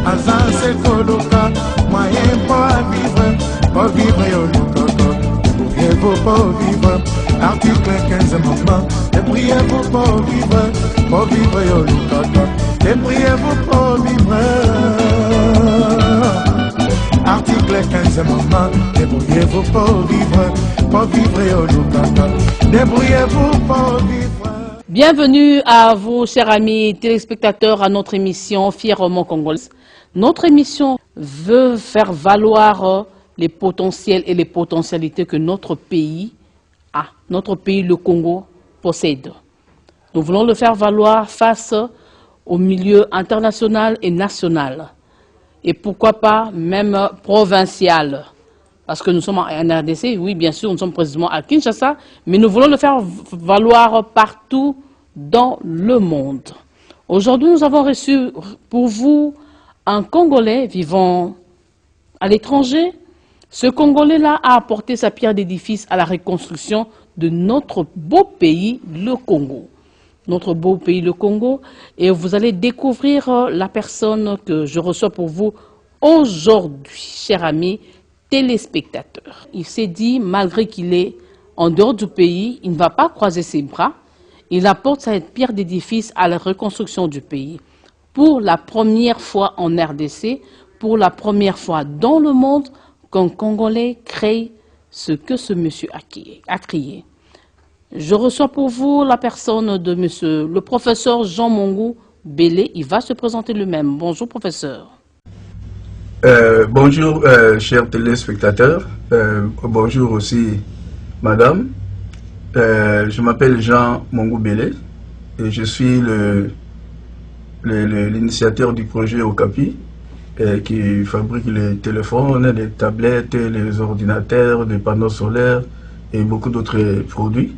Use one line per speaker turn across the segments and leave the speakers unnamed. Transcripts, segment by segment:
Azan se koloka, moyen pour vivre yo lukoko. Débrouillez-vous pour vivre, article 15 amendement. Débrouillez-vous pour vivre yo lukoko. Débrouillez-vous pour vivre. Article 15 amendement. Débrouillez-vous pour vivre yo lukoko. Débrouillez-vous pour vivre.
Bienvenue à vous, chers amis téléspectateurs, à notre émission Fièrement Congolaise. Notre émission veut faire valoir les potentiels et les potentialités que notre pays a, notre pays, le Congo, possède. Nous voulons le faire valoir face au milieu international et national. Et pourquoi pas même provincial. Parce que nous sommes en RDC, oui, bien sûr, nous sommes précisément à Kinshasa, mais nous voulons le faire valoir partout dans le monde. Aujourd'hui, nous avons reçu pour vous un Congolais vivant à l'étranger. Ce Congolais-là a apporté sa pierre d'édifice à la reconstruction de notre beau pays, le Congo. Notre beau pays, le Congo. Et vous allez découvrir la personne que je reçois pour vous aujourd'hui, chers amis téléspectateurs. Il s'est dit, malgré qu'il est en dehors du pays, il ne va pas croiser ses bras. Il apporte cette pierre d'édifice à la reconstruction du pays. Pour la première fois en RDC, pour la première fois dans le monde, qu'un Congolais crée ce que ce monsieur a créé. Je reçois pour vous la personne de monsieur le professeur Jean Mongou Bélé. Il va se présenter lui-même. Bonjour, professeur.
Bonjour, chers téléspectateurs. Bonjour aussi, madame. Je m'appelle Jean Mongou Bélé et je suis l'initiateur du projet Okapi qui fabrique les téléphones, les tablettes, les ordinateurs, les panneaux solaires et beaucoup d'autres produits.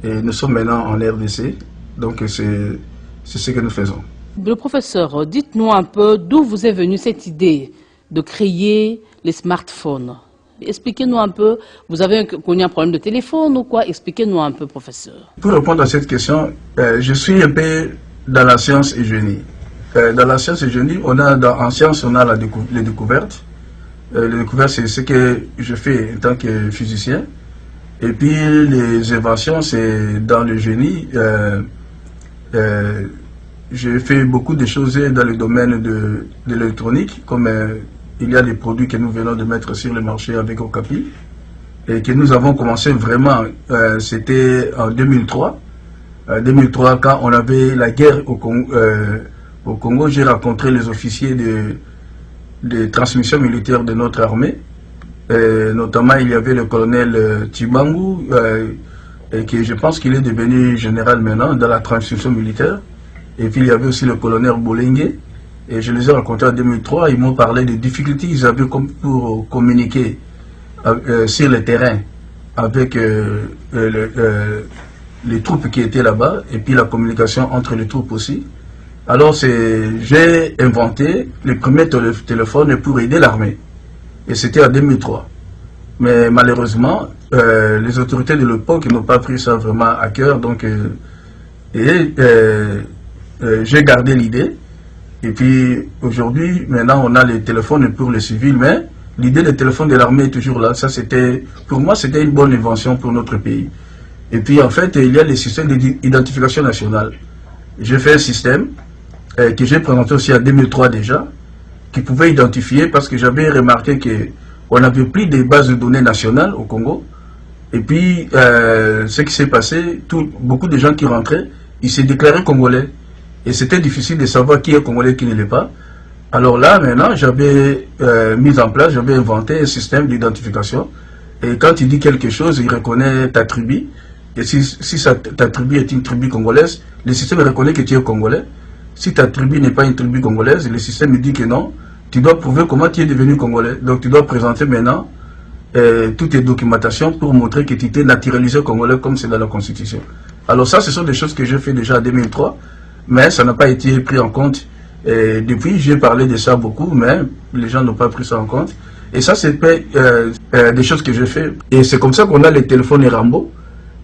Et nous sommes maintenant en RDC, donc c'est ce que nous faisons.
Le professeur, dites-nous un peu d'où vous est venue cette idée de créer les smartphones. Expliquez-nous un peu, vous avez connu un problème de téléphone ou quoi? Expliquez-nous un peu, professeur.
Pour répondre à cette question, je suis un peu dans la science et génie. Dans la science et génie, en science, on a les découvertes. Les découvertes, c'est ce que je fais en tant que physicien. Et puis, les inventions, c'est dans le génie. J'ai fait beaucoup de choses dans le domaine de l'électronique, comme il y a des produits que nous venons de mettre sur le marché avec Okapi et que nous avons commencé vraiment, c'était en 2003. 2003, quand on avait la guerre au Congo, j'ai rencontré les officiers de transmission militaire de notre armée. Notamment, il y avait le colonel Tibangu, et que je pense qu'il est devenu général maintenant dans la transmission militaire. Et puis, il y avait aussi le colonel Bolengue. Et je les ai rencontrés en 2003, ils m'ont parlé des difficultés qu'ils avaient pour communiquer sur le terrain avec les troupes qui étaient là-bas, et puis la communication entre les troupes aussi. Alors j'ai inventé les premiers téléphones pour aider l'armée, et c'était en 2003. Mais malheureusement, les autorités de l'époque n'ont pas pris ça vraiment à cœur, donc j'ai gardé l'idée. Et puis aujourd'hui, maintenant on a les téléphones pour les civils, mais l'idée des téléphones de l'armée est toujours là. Ça, pour moi, c'était une bonne invention pour notre pays. Et puis en fait, il y a les systèmes d'identification nationale. J'ai fait un système que j'ai présenté aussi en 2003 déjà, qui pouvait identifier, parce que j'avais remarqué qu'on n'avait plus de bases de données nationales au Congo. Et puis, ce qui s'est passé, beaucoup de gens qui rentraient, ils se déclaraient congolais. Et c'était difficile de savoir qui est congolais et qui ne l'est pas. Alors là, maintenant, j'avais mis en place, j'avais inventé un système d'identification. Et quand il dit quelque chose, il reconnaît ta tribu. Et si ta tribu est une tribu congolaise, le système reconnaît que tu es congolais. Si ta tribu n'est pas une tribu congolaise, le système dit que non. Tu dois prouver comment tu es devenu congolais. Donc tu dois présenter maintenant toutes tes documentations pour montrer que tu t'es naturalisé congolais comme c'est dans la Constitution. Alors ça, ce sont des choses que j'ai fait déjà en 2003. Mais ça n'a pas été pris en compte. Et depuis, j'ai parlé de ça beaucoup, mais les gens n'ont pas pris ça en compte. Et ça, c'est des choses que j'ai fait. Et c'est comme ça qu'on a les téléphones Rambo,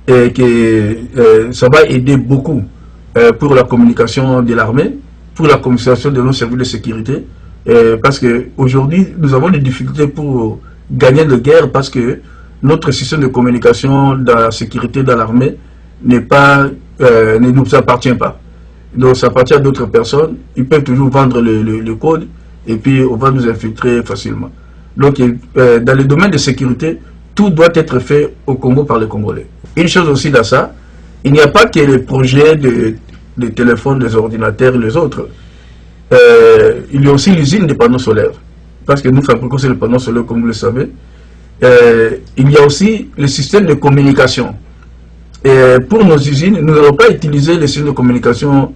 et que ça va aider beaucoup pour la communication de l'armée, pour la communication de nos services de sécurité, Parce qu'aujourd'hui, nous avons des difficultés pour gagner de guerre parce que notre système de communication dans la sécurité, dans l'armée, ne nous appartient pas. Donc ça appartient à d'autres personnes. Ils peuvent toujours vendre le code et puis on va nous infiltrer facilement. Donc dans le domaine de sécurité, tout doit être fait au Congo par les Congolais. Une chose aussi dans ça, il n'y a pas que les projets de téléphones, des ordinateurs et les autres. Il y a aussi l'usine des panneaux solaires. Parce que nous fabriquons les panneaux solaires, comme vous le savez. Il y a aussi le système de communication. Et pour nos usines, nous n'allons pas utiliser le système de communication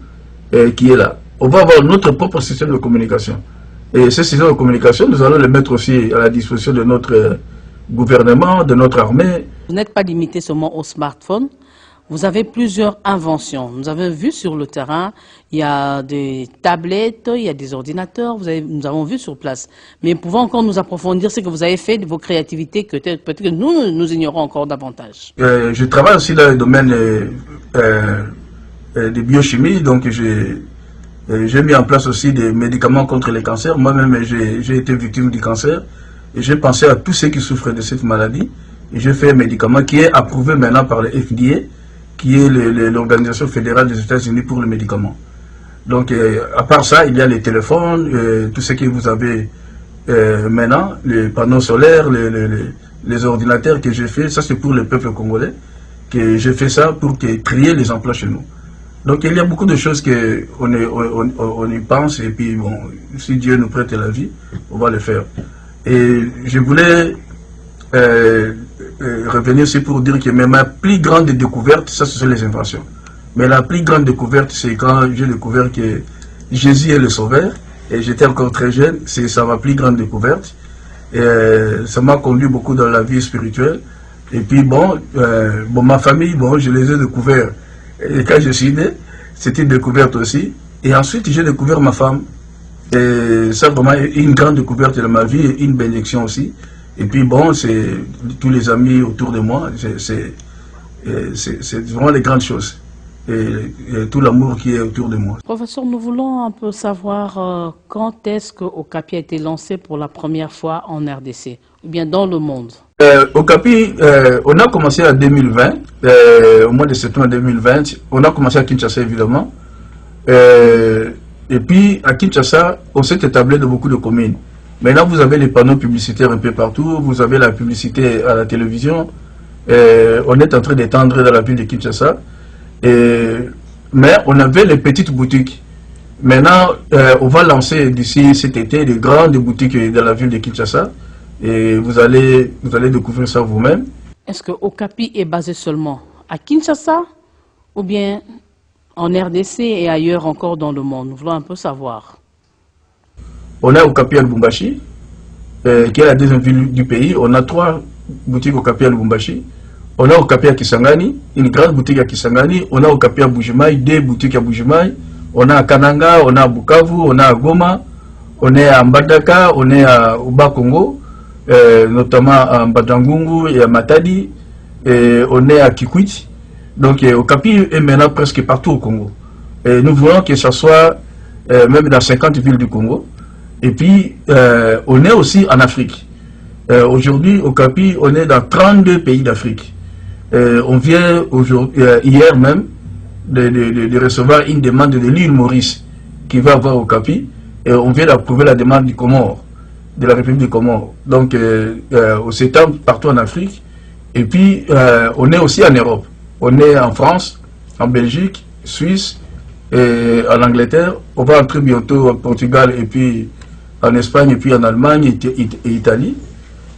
qui est là. On va avoir notre propre système de communication. Et ce système de communication, nous allons le mettre aussi à la disposition de notre gouvernement, de notre armée.
Vous n'êtes pas limité seulement au smartphone. Vous avez plusieurs inventions. Nous avons vu sur le terrain, il y a des tablettes, il y a des ordinateurs, nous avons vu sur place. Mais pouvons encore nous approfondir ce que vous avez fait de vos créativités, que peut-être que nous ignorons encore davantage.
Je travaille aussi dans le domaine de biochimie, donc j'ai mis en place aussi des médicaments contre les cancers. Moi-même, j'ai été victime du cancer et j'ai pensé à tous ceux qui souffrent de cette maladie. Et j'ai fait un médicament qui est approuvé maintenant par le FDA, qui est l'Organisation fédérale des États-Unis pour le médicament. Donc, à part ça, il y a les téléphones, tout ce que vous avez maintenant, les panneaux solaires, les ordinateurs que j'ai fait, ça c'est pour le peuple congolais, que j'ai fait ça pour créer les emplois chez nous. Donc, il y a beaucoup de choses qu'on y pense, et puis bon, si Dieu nous prête la vie, on va le faire. Et je voulais revenir aussi pour dire que ma plus grande découverte, ça ce sont les inventions. Mais la plus grande découverte, c'est quand j'ai découvert que Jésus est le sauveur, et j'étais encore très jeune, c'est ça ma plus grande découverte. Et ça m'a conduit beaucoup dans la vie spirituelle. Et puis bon, ma famille, bon, je les ai découverts. Et quand je suis né, c'était une découverte aussi. Et ensuite, j'ai découvert ma femme. Et ça, vraiment, une grande découverte de ma vie, et une bénédiction aussi. Et puis bon, c'est tous les amis autour de moi, c'est vraiment les grandes choses. Et tout l'amour qui est autour de moi.
Professeur, nous voulons un peu savoir quand est-ce que Okapi a été lancé pour la première fois en RDC, ou bien dans le monde.
Okapi, on a commencé en 2020, au mois de septembre 2020, on a commencé à Kinshasa évidemment. Et puis à Kinshasa, on s'est établi de beaucoup de communes. Maintenant, vous avez les panneaux publicitaires un peu partout, vous avez la publicité à la télévision. On est en train d'étendre dans la ville de Kinshasa. Mais on avait les petites boutiques. Maintenant, on va lancer d'ici cet été de grandes boutiques dans la ville de Kinshasa. Et vous allez découvrir ça vous-même.
Est-ce que Okapi est basé seulement à Kinshasa ou bien en RDC et ailleurs encore dans le monde? Nous voulons un peu savoir.
On a Okapi à Lubumbashi, qui est la deuxième ville du pays. On a 3 boutiques Okapi à Lubumbashi. On a Okapi à Kisangani, une grande boutique à Kisangani. On a Okapi à Bujimaï, 2 boutiques à Bujimaï. On a à Kananga, on a à Bukavu, on a à Goma, on est à Mbadaka, on est à Uba Congo, notamment à Mbadangungu et à Matadi. Et on est à Kikwit. Donc Okapi est maintenant presque partout au Congo. Et nous voulons que ce soit même dans 50 villes du Congo. Et puis, on est aussi en Afrique. Aujourd'hui, au Okapi, on est dans 32 pays d'Afrique. On vient hier même de recevoir une demande de l'île Maurice qui va avoir au Okapi. Et on vient d'approuver la demande du Comore, de la République du Comore. Donc, on s'étend partout en Afrique. Et puis, on est aussi en Europe. On est en France, en Belgique, Suisse, et en Angleterre. On va entrer bientôt au Portugal et puis en Espagne et puis en Allemagne et Italie.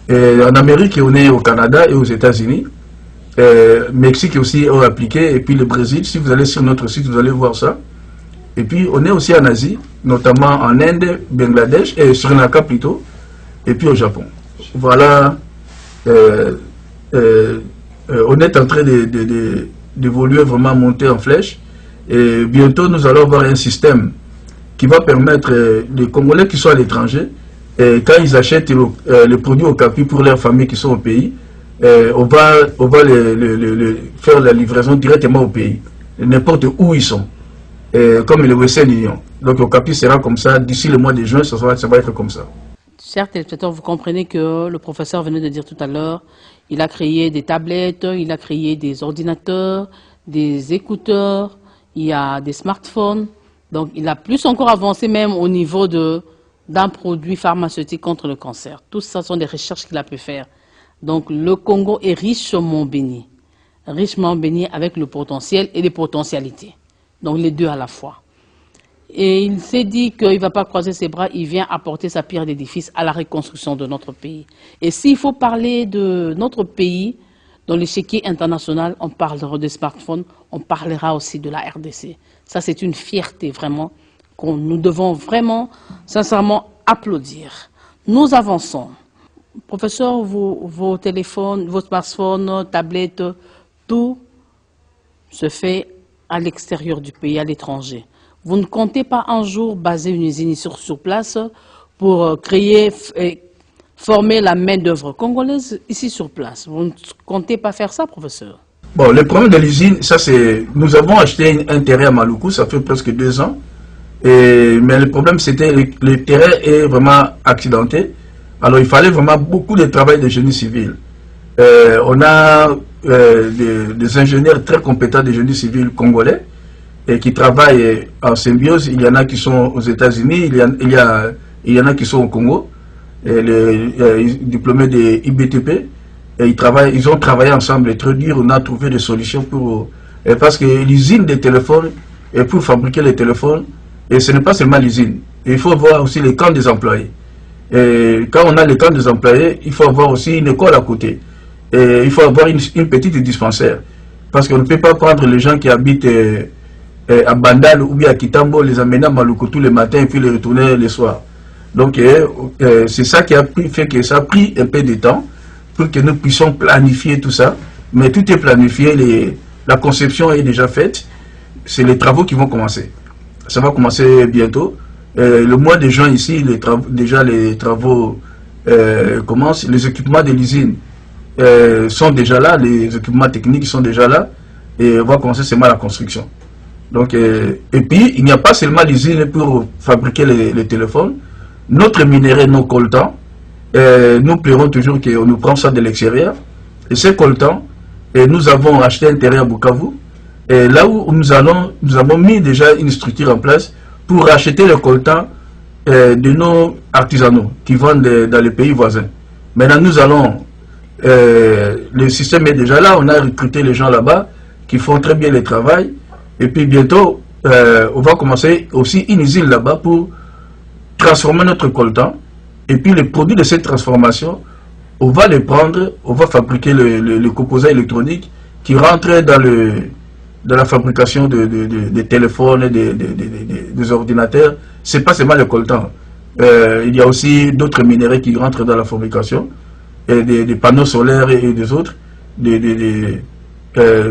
Et en Amérique, on est au Canada et aux États-Unis. Mexique aussi est appliqué. Et puis le Brésil, si vous allez sur notre site, vous allez voir ça. Et puis on est aussi en Asie, notamment en Inde, Bangladesh, et Sri Lanka plutôt. Et puis au Japon. Voilà. On est en train d'évoluer, vraiment monter en flèche. Et bientôt, nous allons avoir un système qui va permettre les Congolais qui sont à l'étranger, quand ils achètent les produits Okapi pour leurs familles qui sont au pays, on va faire la livraison directement au pays, n'importe où ils sont, comme le Western Union. Donc Okapi sera comme ça, d'ici le mois de juin, ça va être comme ça.
Chers téléspectateurs, vous comprenez que le professeur venait de dire tout à l'heure, il a créé des tablettes, il a créé des ordinateurs, des écouteurs, il y a des smartphones. Donc il a plus encore avancé même au niveau d'un produit pharmaceutique contre le cancer. Tout ça sont des recherches qu'il a pu faire. Donc le Congo est richement béni avec le potentiel et les potentialités. Donc les deux à la fois. Et il s'est dit qu'il ne va pas croiser ses bras, il vient apporter sa pierre d'édifice à la reconstruction de notre pays. Et s'il faut parler de notre pays, dans l'échiquier international, on parlera des smartphones, on parlera aussi de la RDC. Ça, c'est une fierté vraiment que nous devons vraiment, sincèrement, applaudir. Nous avançons. Professeur, vos téléphones, vos smartphones, tablettes, tout se fait à l'extérieur du pays, à l'étranger. Vous ne comptez pas un jour baser une usine sur place pour créer et former la main-d'œuvre congolaise ici sur place. Vous ne comptez pas faire ça, professeur?
Bon, le problème de l'usine, ça c'est... Nous avons acheté un terrain à Maluku, ça fait presque 2 ans. Mais le problème, c'était le terrain est vraiment accidenté. Alors, il fallait vraiment beaucoup de travail de génie civil. On a des ingénieurs très compétents de génie civil congolais et qui travaillent en symbiose. Il y en a qui sont aux États-Unis, il y en a qui sont au Congo, les diplômés de IBTP. Et ils ont travaillé ensemble, et très dur. On a trouvé des solutions parce que l'usine des téléphones, et pour fabriquer les téléphones, et ce n'est pas seulement l'usine. Il faut voir aussi les camps des employés. Et quand on a les camps des employés, il faut avoir aussi une école à côté. Et il faut avoir une petite dispensaire. Parce qu'on ne peut pas prendre les gens qui habitent à Bandal ou bien à Kitambo, les amener à Maluku tous les matins et puis les retourner le soir. Donc c'est ça qui a fait que ça a pris un peu de temps pour que nous puissions planifier tout ça. Mais tout est planifié, la conception est déjà faite. C'est les travaux qui vont commencer. Ça va commencer bientôt. Le mois de juin ici, déjà les travaux commencent. Les équipements de l'usine sont déjà là, les équipements techniques sont déjà là. Et on va commencer seulement la construction. Donc, et puis, il n'y a pas seulement l'usine pour fabriquer les téléphones. Notre minerai, nos coltans, nous plairons toujours qu'on nous prend ça de l'extérieur. Et ces coltans, nous avons acheté un terrain à Bukavu. Et là où nous avons mis déjà une structure en place pour acheter les coltans de nos artisanaux qui vendent dans les pays voisins. Maintenant, nous allons, le système est déjà là, on a recruté les gens là-bas qui font très bien le travail. Et puis bientôt, on va commencer aussi une usine là-bas pour transformer notre coltan. Et puis les produits de cette transformation, on va les prendre, on va fabriquer le composant électronique qui rentre dans la fabrication des téléphones, des ordinateurs. C'est pas seulement le coltan. Il y a aussi d'autres minéraux qui rentrent dans la fabrication, et des panneaux solaires et des autres.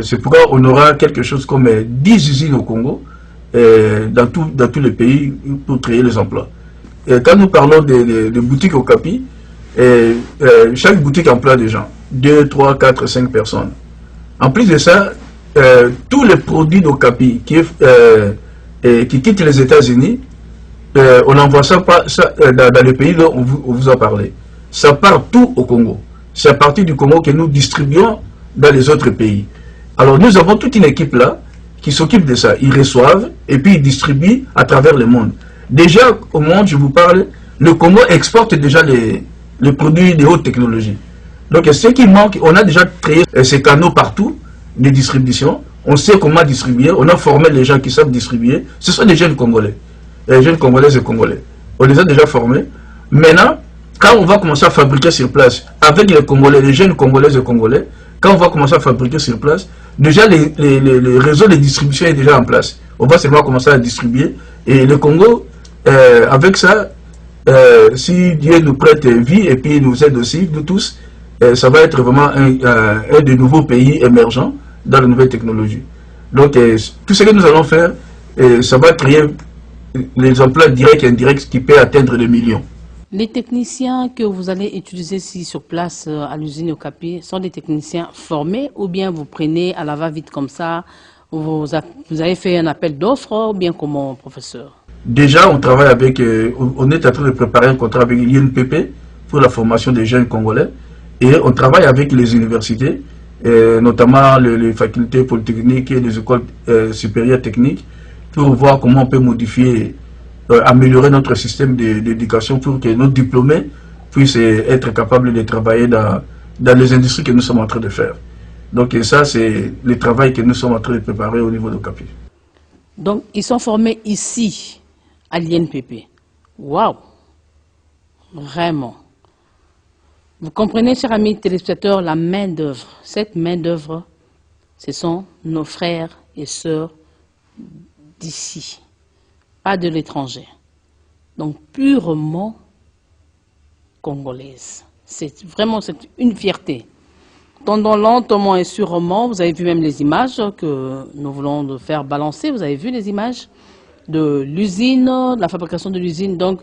C'est pourquoi on aura quelque chose comme 10 usines au Congo, dans tous les pays, pour créer les emplois. Et quand nous parlons de boutiques Okapi, chaque boutique emploie des gens, 2, 3, 4, 5 personnes. En plus de ça, tous les produits d'Okapi qui quittent les États-Unis, on n'envoie ça pas dans les pays dont on vous a parlé. Ça part tout au Congo. C'est à partir du Congo que nous distribuons dans les autres pays. Alors nous avons toute une équipe là qui s'occupe de ça. Ils reçoivent et puis ils distribuent à travers le monde. Déjà au monde, je vous parle, le Congo exporte déjà les produits de haute technologie. Donc ce qui manque, on a déjà créé ces canaux partout de distribution. On sait comment distribuer, on a formé les gens qui savent distribuer. Ce sont des jeunes Congolais, jeunes Congolaises et Congolais. On les a déjà formés. Maintenant, quand on va commencer à fabriquer sur place, avec les Congolais, les jeunes Congolaises et Congolais, quand on va commencer à fabriquer sur place, déjà le réseau de distribution est déjà en place. On va seulement commencer à distribuer. Et le Congo, avec ça, si Dieu nous prête vie et puis nous aide aussi, nous tous, ça va être vraiment un des nouveaux pays émergents dans les nouvelles technologies. Donc, tout ce que nous allons faire, ça va créer les emplois directs et indirects qui peuvent atteindre des millions.
Les techniciens que vous allez utiliser ici sur place à l'usine Okapi sont des techniciens formés ou bien vous prenez à la va-vite comme ça, vous avez fait un appel d'offres ou bien comment, professeur?
Déjà, on travaille avec, on est en train de préparer un contrat avec l'INPP pour la formation des jeunes Congolais. Et on travaille avec les universités, notamment les facultés polytechniques et les écoles supérieures techniques, pour voir comment on peut modifier, améliorer notre système d'éducation pour que nos diplômés puissent être capables de travailler dans les industries que nous sommes en train de faire. Donc ça, c'est le travail que nous sommes en train de préparer au niveau d'Okapi.
Donc, ils sont formés ici, à l'INPP. Waouh! Vraiment. Vous comprenez, chers amis téléspectateurs, la main-d'œuvre. Cette main-d'œuvre, ce sont nos frères et sœurs d'ici, pas de l'étranger. Donc, purement congolaise. C'est vraiment une fierté. Tendons lentement et sûrement, vous avez vu même les images que nous voulons de faire balancer, vous avez vu les images de l'usine, de la fabrication de l'usine. Donc,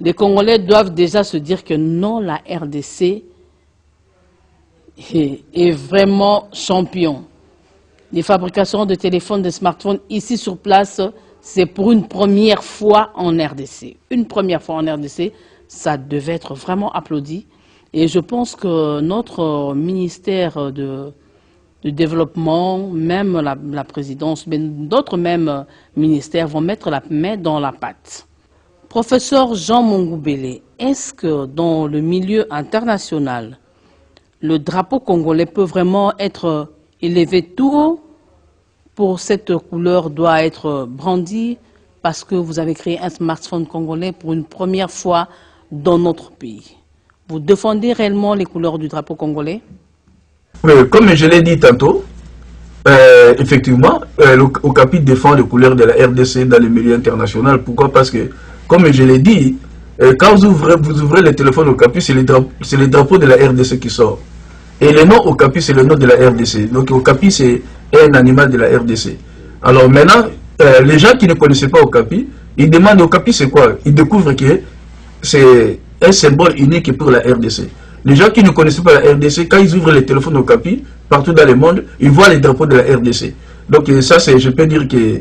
les Congolais doivent déjà se dire que non, la RDC est vraiment champion. Les fabrications de téléphones, de smartphones ici sur place, c'est pour une première fois en RDC. Une première fois en RDC, ça devait être vraiment applaudi. Et je pense que notre ministère de développement, même la présidence, mais d'autres même ministères vont mettre la main dans la pâte. Professeur Jean Mongoubélé, est-ce que dans le milieu international, le drapeau congolais peut vraiment être élevé tout haut pour cette couleur doit être brandie parce que vous avez créé un smartphone congolais pour une première fois dans notre pays? Vous défendez réellement les couleurs du drapeau congolais?
Oui, comme je l'ai dit tantôt, effectivement, Okapi défend les couleurs de la RDC dans le milieu international. Pourquoi? Parce que, comme je l'ai dit, quand vous ouvrez le téléphone Okapi, c'est le drapeau de la RDC qui sort. Et le nom Okapi, c'est le nom de la RDC. Donc Okapi, c'est un animal de la RDC. Alors maintenant, les gens qui ne connaissaient pas Okapi, ils demandent Okapi c'est quoi? Ils découvrent que c'est un symbole unique pour la RDC. Les gens qui ne connaissaient pas la RDC, quand ils ouvrent les téléphones Okapi, partout dans le monde, ils voient les drapeaux de la RDC. Donc ça, je peux dire que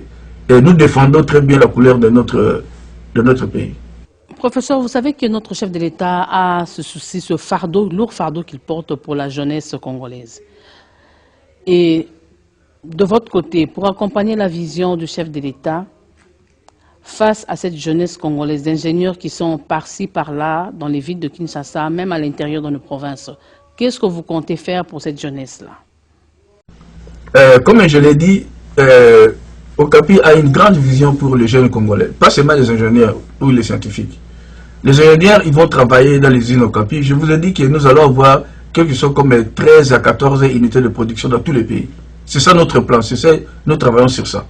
nous défendons très bien la couleur de notre pays.
Professeur, vous savez que notre chef de l'État a ce souci, ce fardeau, lourd fardeau qu'il porte pour la jeunesse congolaise. Et de votre côté, pour accompagner la vision du chef de l'État, face à cette jeunesse congolaise, d'ingénieurs qui sont par-ci, par-là, dans les villes de Kinshasa, même à l'intérieur de nos provinces, qu'est-ce que vous comptez faire pour cette jeunesse-là?
Comme je l'ai dit, Okapi a une grande vision pour les jeunes Congolais, pas seulement les ingénieurs ou les scientifiques. Les ingénieurs, ils vont travailler dans les usines Okapi. Je vous ai dit que nous allons avoir quelque chose comme 13 à 14 unités de production dans tous les pays. C'est ça notre plan, c'est ça, nous travaillons sur ça.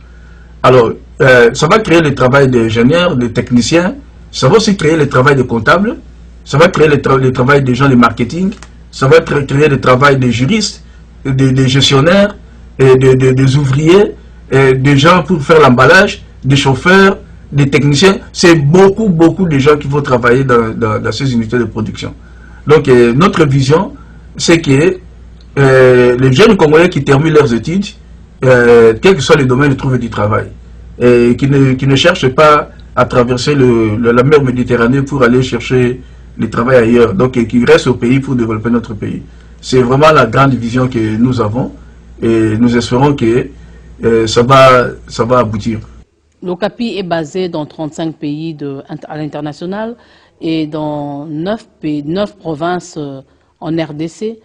Alors, ça va créer le travail des ingénieurs, des techniciens, ça va aussi créer le travail des comptables, ça va créer le travail des gens de marketing, ça va créer le travail des juristes, des gestionnaires, des ouvriers, des gens pour faire l'emballage, des chauffeurs, des techniciens. C'est beaucoup de gens qui vont travailler dans ces unités de production. Donc, notre vision, c'est que les jeunes Congolais qui terminent leurs études, quel que soit le domaine, ils trouvent du travail. Et qui ne cherchent pas à traverser la mer Méditerranée pour aller chercher le travail ailleurs. Donc, qui restent au pays pour développer notre pays. C'est vraiment la grande vision que nous avons. Et nous espérons que ça va aboutir.
L'Okapi est basé dans 35 pays à l'international et dans 9 provinces en RDC.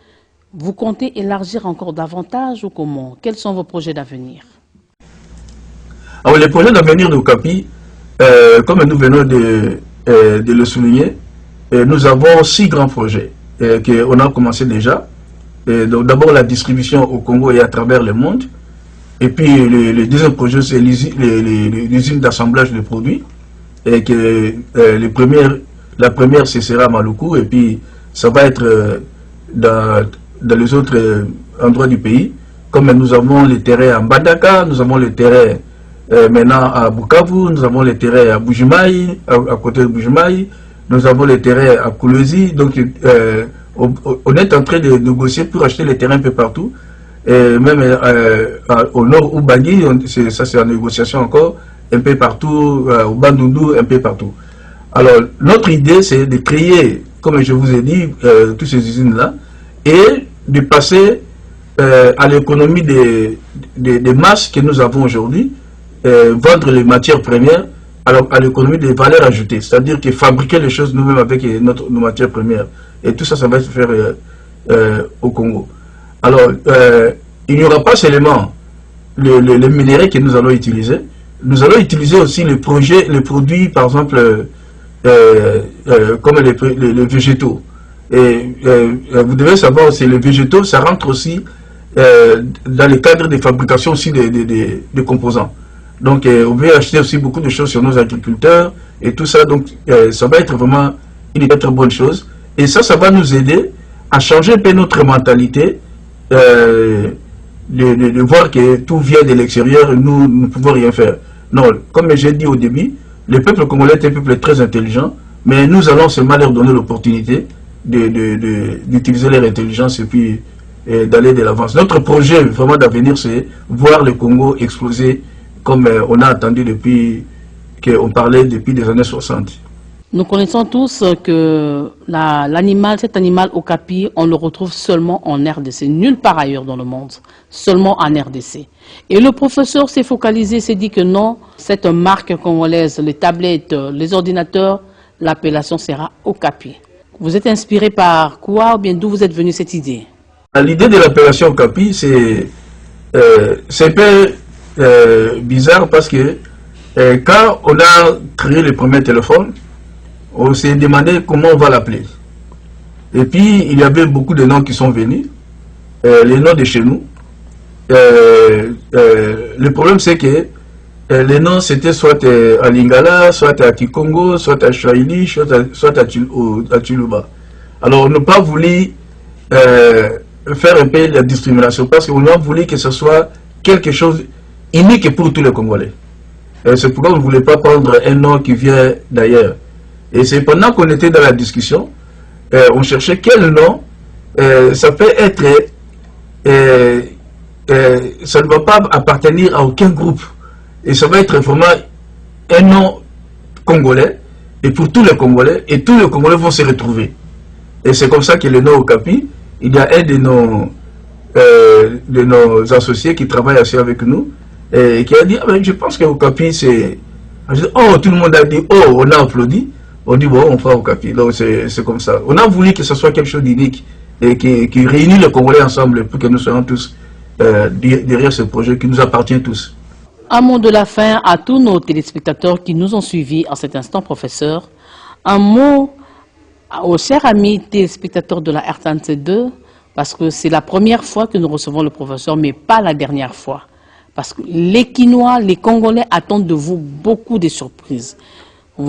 Vous comptez élargir encore davantage ou comment? Quels sont vos projets d'avenir?
Alors, les projets d'avenir de l'Okapi, comme nous venons de le souligner, nous avons 6 grands projets qu'on a commencé déjà. D'abord la distribution au Congo et à travers le monde. Et puis le deuxième projet, c'est l'usine d'assemblage de produits. Et que la première, ce sera à Maluku. Et puis ça va être dans les autres endroits du pays. Comme nous avons les terrains à Mbandaka, nous avons les terrains maintenant à Bukavu, nous avons les terrains à Bujimaï, à côté de Bujimaï, nous avons les terrains à Koulozi. Donc on est en train de négocier pour acheter les terrains un peu partout. Et même au nord Ubangui, ça c'est en négociation encore. un peu partout, au Bandundu, un peu partout. Alors, notre idée, c'est de créer, comme je vous ai dit, toutes ces usines-là, et de passer à l'économie des masses que nous avons aujourd'hui, vendre les matières premières, alors à l'économie des valeurs ajoutées, c'est-à-dire que fabriquer les choses nous-mêmes avec nos matières premières. Et tout ça, ça va se faire au Congo. Alors, il n'y aura pas seulement les minéraux que nous allons utiliser, nous allons utiliser aussi les produits, par exemple, comme les végétaux. Et vous devez savoir aussi, les végétaux, ça rentre aussi dans le cadre de fabrication aussi des composants. Donc, on veut acheter aussi beaucoup de choses sur nos agriculteurs et tout ça. Donc, ça va être vraiment une très bonne chose. Et ça va nous aider à changer un peu notre mentalité, de voir que tout vient de l'extérieur et nous ne pouvons rien faire. Non, comme j'ai dit au début, le peuple congolais est un peuple très intelligent, mais nous allons seulement leur donner l'opportunité d'utiliser leur intelligence et puis d'aller de l'avance. Notre projet vraiment d'avenir, c'est voir le Congo exploser comme on a attendu depuis qu'on parlait depuis les années 60.
Nous connaissons tous que cet animal okapi, on le retrouve seulement en RDC, nulle part ailleurs dans le monde, seulement en RDC. Et le professeur s'est focalisé, s'est dit que non, cette marque congolaise, les tablettes, les ordinateurs, l'appellation sera okapi. Vous êtes inspiré par quoi ou bien d'où vous êtes venu cette idée?
L'idée de l'appellation okapi, c'est un peu bizarre parce que quand on a créé le premier téléphone, on s'est demandé comment on va l'appeler. Et puis, il y avait beaucoup de noms qui sont venus, les noms de chez nous. Le problème, c'est que les noms, c'était soit à Lingala, soit à Kikongo, soit à Chouaili, soit à Tuluba. Alors, on n'a pas voulu faire un peu la discrimination, parce qu'on a voulu que ce soit quelque chose unique pour tous les Congolais. C'est pourquoi on ne voulait pas prendre un nom qui vient d'ailleurs. Et c'est pendant qu'on était dans la discussion, on cherchait quel nom, ça peut être, ça ne va pas appartenir à aucun groupe. Et ça va être vraiment un nom congolais, et pour tous les Congolais, et tous les Congolais vont se retrouver. Et c'est comme ça que le nom Okapi, il y a un de nos associés qui travaille aussi avec nous, et qui a dit, ah ben, je pense que Okapi c'est... Oh, tout le monde a dit, oh, on a applaudi. On dit, bon, on fera Okapi. Donc, c'est comme ça. On a voulu que ce soit quelque chose d'unique et qui réunit les Congolais ensemble pour que nous soyons tous derrière ce projet qui nous appartient tous.
Un mot de la fin à tous nos téléspectateurs qui nous ont suivis en cet instant, professeur. Un mot aux chers amis téléspectateurs de la RTNC2, parce que c'est la première fois que nous recevons le professeur, mais pas la dernière fois. Parce que les Quinois, les Congolais attendent de vous beaucoup de surprises.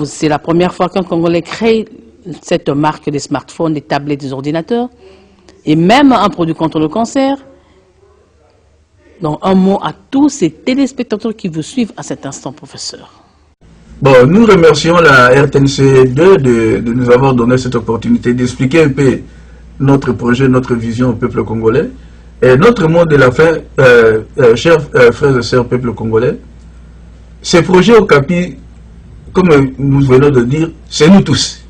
C'est la première fois qu'un Congolais crée cette marque des smartphones, des tablettes, des ordinateurs, et même un produit contre le cancer. Donc, un mot à tous ces téléspectateurs qui vous suivent à cet instant, professeur.
Bon, nous remercions la RTNC2 de nous avoir donné cette opportunité d'expliquer un peu notre projet, notre vision au peuple congolais. Et notre mot de la fin, chers frères et sœurs peuple congolais, ces projets Okapi, comme nous venons de dire, c'est nous tous.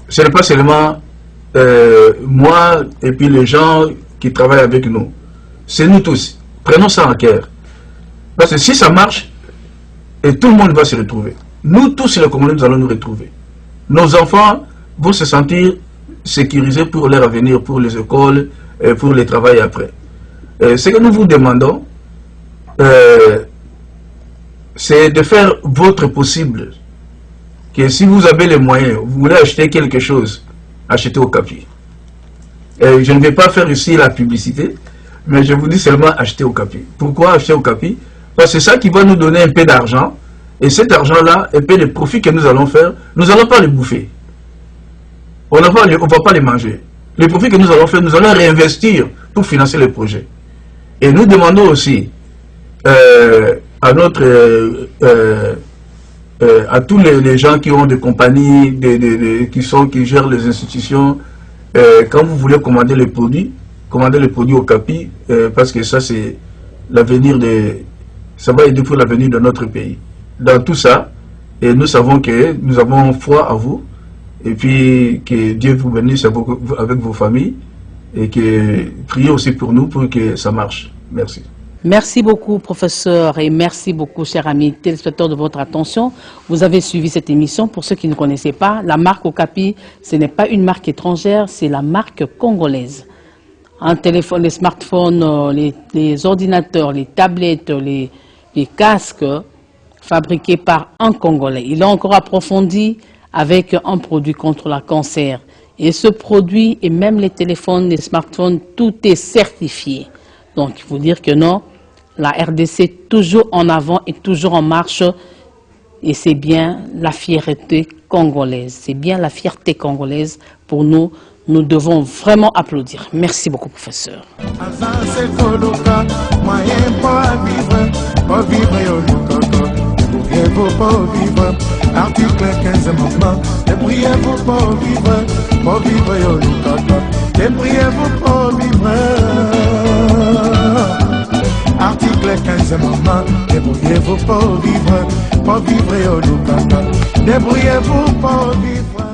Ce n'est pas seulement moi et puis les gens qui travaillent avec nous. C'est nous tous. Prenons ça en cœur. Parce que si ça marche, et tout le monde va se retrouver. Nous tous, les Congolais, nous allons nous retrouver. Nos enfants vont se sentir sécurisés pour leur avenir, pour les écoles, et pour le travail après. Ce que nous vous demandons, c'est de faire votre possible. Que si vous avez les moyens, vous voulez acheter quelque chose, achetez Okapi. Je ne vais pas faire ici la publicité, mais je vous dis seulement acheter Okapi. Pourquoi acheter Okapi? Parce que c'est ça qui va nous donner un peu d'argent. Et cet argent-là, un peu de profit que nous allons faire, nous n'allons pas le bouffer. On ne va pas les manger. Les profits que nous allons faire, nous allons réinvestir pour financer les projets. Et nous demandons aussi à tous les gens qui ont des compagnies, qui gèrent les institutions, quand vous voulez commander les produits Okapi, parce que ça c'est l'avenir ça va aider pour l'avenir de notre pays. Dans tout ça, et nous savons que nous avons foi à vous, et puis que Dieu vous bénisse avec vos familles, et que priez aussi pour nous pour que ça marche. Merci.
Merci beaucoup, professeur, et merci beaucoup, chers amis téléspectateurs, de votre attention. Vous avez suivi cette émission. Pour ceux qui ne connaissaient pas, la marque Okapi, ce n'est pas une marque étrangère, c'est la marque congolaise. Un téléphone, les smartphones, les ordinateurs, les tablettes, les casques fabriqués par un Congolais. Il a encore approfondi avec un produit contre le cancer. Et ce produit, et même les téléphones, les smartphones, tout est certifié. Donc, il faut dire que non, la RDC toujours en avant et toujours en marche. Et c'est bien la fierté congolaise. C'est bien la fierté congolaise pour nous. Nous devons vraiment applaudir. Merci beaucoup, professeur.
Article 15 amendement, débrouillez-vous pour vivre, yo lukaka, débrouillez-vous pour vivre. Article 15 amendement, débrouillez-vous pour vivre, yo lukaka, débrouillez-vous pour vivre.